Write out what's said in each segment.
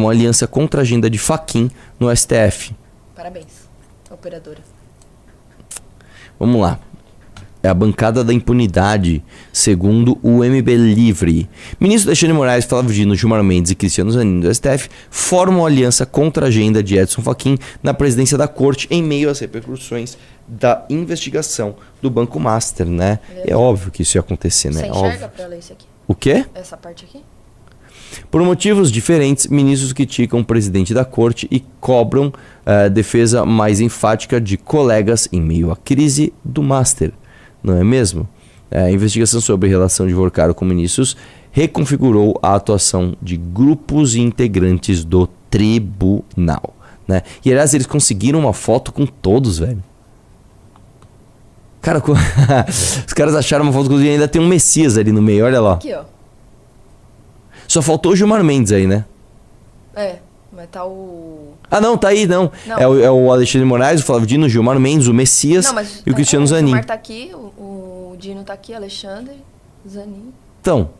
formam aliança contra a agenda de Fachin no STF. Parabéns, operadora. Vamos lá. É a bancada da impunidade, segundo o MB Livre. Ministro Alexandre Moraes, Flávio Dino, Gilmar Mendes e Cristiano Zanin do STF formam aliança contra a agenda de Edson Fachin na presidência da corte em meio às repercussões da investigação do Banco Master, né? É óbvio que isso ia acontecer, né? Você enxerga pra ler isso aqui? O quê? Essa parte aqui? Por motivos diferentes, ministros criticam o presidente da corte e cobram defesa mais enfática de colegas em meio à crise do Master. Não é mesmo? A investigação sobre relação de Vorcaro com ministros reconfigurou a atuação de grupos e integrantes do tribunal, né? E aliás, eles conseguiram uma foto com todos, velho. Cara, os caras acharam uma foto com todos e ainda tem um Messias ali no meio, olha lá. Aqui, ó. Só faltou o Gilmar Mendes aí, né? Mas tá o... Ah, não, tá aí, não. É o Alexandre Moraes, o Flávio Dino, o Gilmar Mendes, o Messias e o Cristiano Zanin. O Gilmar tá aqui, o Dino tá aqui, Alexandre, Zanin. Então,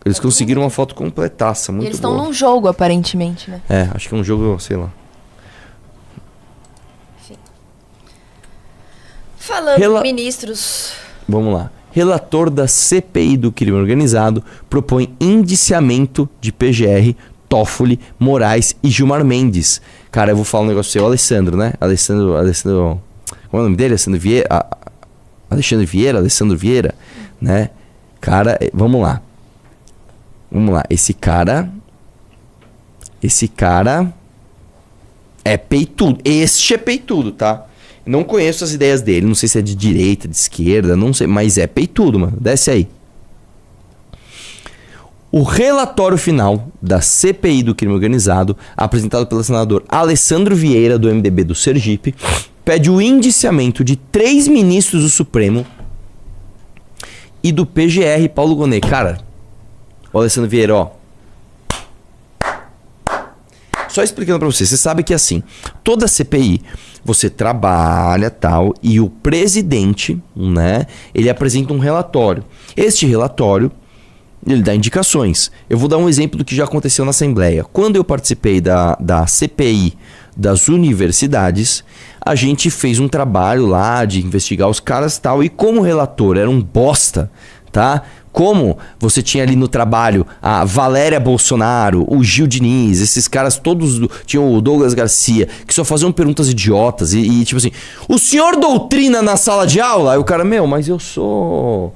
eles conseguiram uma foto completaça, muito boa. E eles estão num jogo, aparentemente, né? Acho que é um jogo, sei lá. Enfim. Falando de ministros... Vamos lá. Relator da CPI do crime organizado propõe indiciamento de PGR, Toffoli, Moraes e Gilmar Mendes. Cara, eu vou falar um negócio seu, Alessandro, né? Alessandro... Como é o nome dele? Alessandro Vieira, né? Cara, vamos lá. Esse cara é peitudo. Este é peitudo, tá? Não conheço as ideias dele, não sei se é de direita, de esquerda, não sei, mas é peitudo, mano. Desce aí. O relatório final da CPI do crime organizado, apresentado pelo senador Alessandro Vieira, do MDB do Sergipe, pede o indiciamento de 3 ministros do Supremo e do PGR, Paulo Gonet. Cara, o Alessandro Vieira, ó. Só explicando pra você sabe que assim, toda CPI, você trabalha tal, e o presidente, né, ele apresenta um relatório. Este relatório, ele dá indicações. Eu vou dar um exemplo do que já aconteceu na Assembleia. Quando eu participei da CPI das universidades, a gente fez um trabalho lá de investigar os caras e tal, e como o relator era um bosta, tá? Como você tinha ali no trabalho a Valéria Bolsonaro, o Gil Diniz, esses caras todos, tinham o Douglas Garcia, que só faziam perguntas idiotas e tipo assim, o senhor doutrina na sala de aula? Aí o cara, mas eu sou...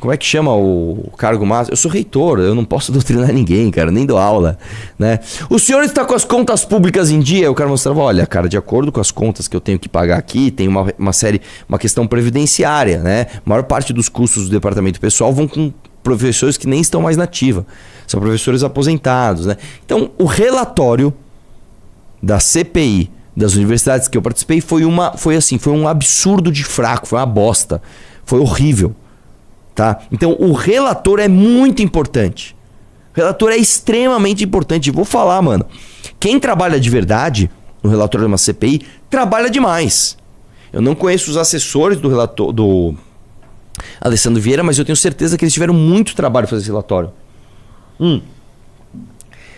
Como é que chama o cargo máximo? Eu sou reitor, eu não posso doutrinar ninguém, cara, nem dou aula, né? O senhor está com as contas públicas em dia? O cara mostrava, olha, cara, de acordo com as contas que eu tenho que pagar aqui, tem uma questão previdenciária, né? A maior parte dos custos do departamento pessoal vão com professores que nem estão mais na ativa. São professores aposentados, né? Então, o relatório da CPI das universidades que eu participei foi um absurdo de fraco, foi uma bosta, foi horrível. Tá? Então o relator é muito importante. O relator é extremamente importante. Vou falar, mano. Quem trabalha de verdade no relatório de uma CPI, trabalha demais. Eu não conheço os assessores do relator do Alessandro Vieira, mas eu tenho certeza que eles tiveram muito trabalho para fazer esse relatório.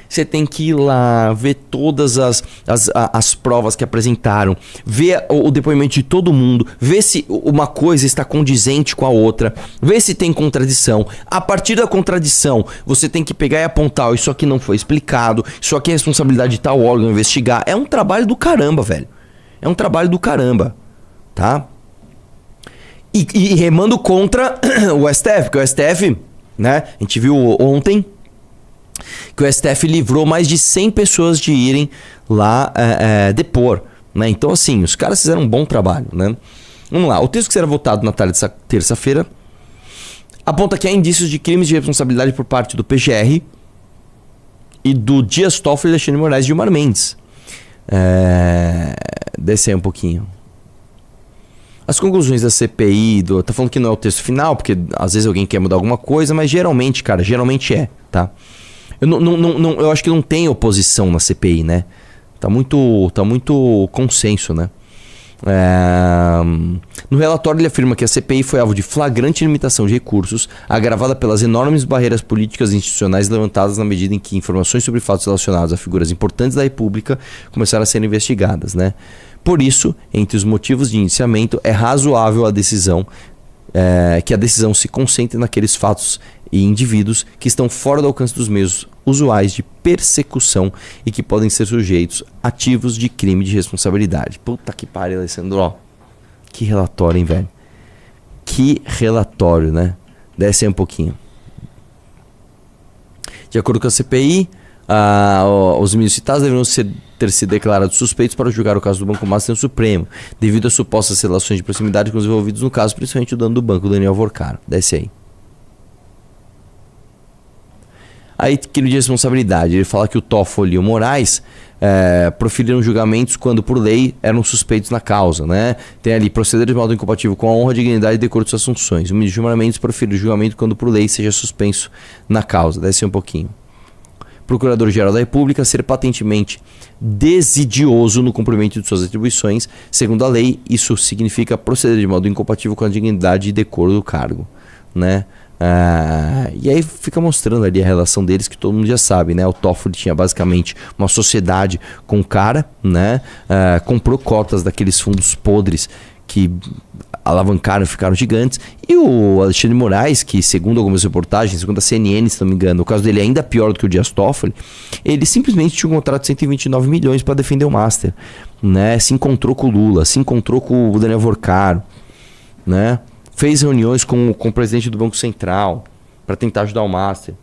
Você tem que ir lá, ver todas as provas que apresentaram, ver o depoimento de todo mundo, ver se uma coisa está condizente com a outra, ver se tem contradição. A partir da contradição, você tem que pegar e apontar, isso aqui não foi explicado, isso aqui é responsabilidade de tal órgão investigar. É um trabalho do caramba, velho. É um trabalho do caramba, tá? E remando contra o STF, porque o STF, né, a gente viu ontem que o STF livrou mais de 100 pessoas de irem lá depor, né? Então assim, os caras fizeram um bom trabalho, né? Vamos lá, o texto que será votado na tarde dessa terça-feira aponta que há indícios de crimes de responsabilidade por parte do PGR e do Dias Toffoli, Alexandre Moraes e Gilmar Mendes. Desce aí um pouquinho. As conclusões da CPI, tá falando que não é o texto final, porque às vezes alguém quer mudar alguma coisa, mas geralmente, cara, tá? Eu acho que não tem oposição na CPI, né? Tá muito consenso, né? No relatório ele afirma que a CPI foi alvo de flagrante limitação de recursos, agravada pelas enormes barreiras políticas e institucionais levantadas na medida em que informações sobre fatos relacionados a figuras importantes da República começaram a ser investigadas, né? Por isso, entre os motivos de indiciamento, é razoável que a decisão se concentre naqueles fatos e indivíduos que estão fora do alcance dos meios usuais de persecução e que podem ser sujeitos ativos de crime de responsabilidade. Puta que pariu, Alessandro. Ó, que relatório, hein, velho? Que relatório, né? Desce aí um pouquinho. De acordo com a CPI, os ministros citados deveriam ter sido declarados suspeitos para julgar o caso do Banco Master no Supremo, devido às supostas relações de proximidade com os envolvidos no caso, principalmente o dono do banco, Daniel Vorcaro. Desce aí. Aí, crime de responsabilidade. Ele fala que o Toffoli e o Moraes proferiram julgamentos quando, por lei, eram suspeitos na causa, né? Tem ali, proceder de modo incompatível com a honra, dignidade e decoro de suas funções. O ministro Gilmar Mendes proferiu julgamento quando, por lei, seja suspenso na causa. Desce um pouquinho. Procurador-Geral da República ser patentemente desidioso no cumprimento de suas atribuições. Segundo a lei, isso significa proceder de modo incompatível com a dignidade e decoro do cargo, né? E aí fica mostrando ali a relação deles, que todo mundo já sabe, né? O Toffoli tinha basicamente uma sociedade com o cara, né? Comprou cotas daqueles fundos podres que alavancaram e ficaram gigantes. E o Alexandre de Moraes, que segundo algumas reportagens, segundo a CNN, se não me engano, o caso dele é ainda pior do que o Dias Toffoli, ele simplesmente tinha um contrato de 129 milhões para defender o Master, né? Se encontrou com o Lula, se encontrou com o Daniel Vorcaro, né? Fez reuniões com o presidente do Banco Central para tentar ajudar o Master.